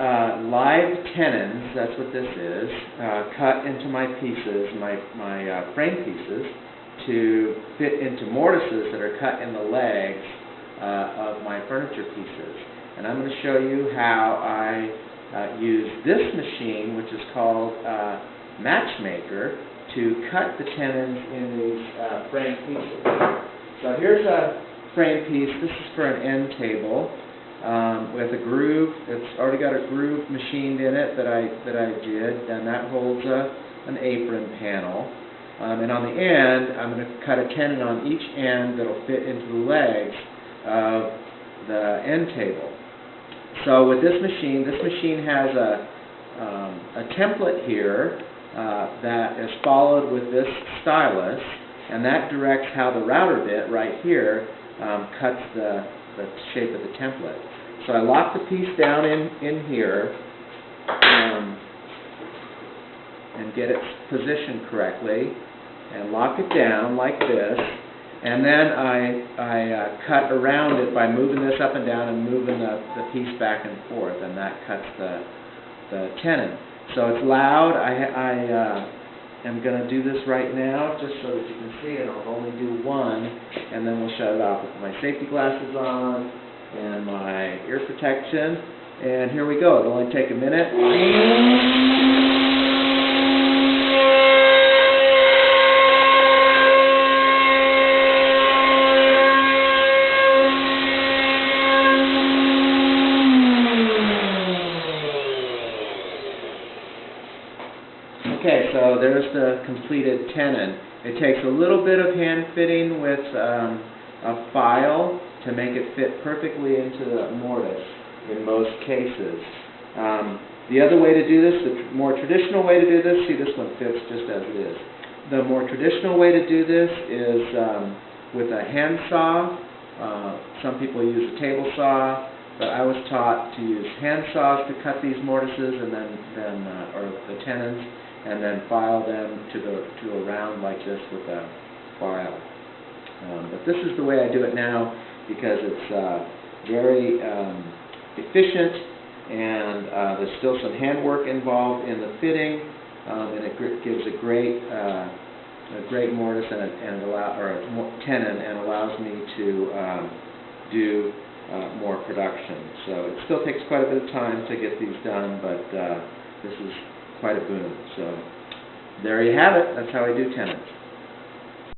live tenons, that's what this is, cut into my pieces, my frame pieces, to fit into mortises that are cut in the legs of my furniture pieces. And I'm going to show you how I use this machine, which is called Matchmaker, to cut the tenons in these frame pieces. So here's a frame piece. This is for an end table with a groove. It's already got a groove machined in it that I did, and that holds an apron panel. And on the end, I'm going to cut a tenon on each end that'll fit into the legs of the end table. So with this machine has a template here that is followed with this stylus, and that directs how the router bit right here cuts the shape of the template. So I lock the piece down in here and get its positioned correctly, and lock it down like this, and then I cut around it by moving this up and down and moving the piece back and forth, and that cuts the tenon. So it's loud. I am going to do this right now just so that you can see it. I'll only do one, and then we'll shut it off with my safety glasses on and my ear protection. And here we go. It'll only take a minute. Okay, so there's the completed tenon. It takes a little bit of hand fitting with a file to make it fit perfectly into the mortise in most cases. The other way to do this, the more traditional way to do this, see this one fits just as it is. The more traditional way to do this is with a hand saw. Some people use a table saw, but I was taught to use hand saws to cut these mortises and then or the tenons, and then file them to a round like this with a file. But this is the way I do it now because it's very efficient, and there's still some handwork involved in the fitting, and it gives a great mortise and a tenon, and allows me to do more production. So it still takes quite a bit of time to get these done, but this is quite a boon. So there you have it. That's how I do tenons.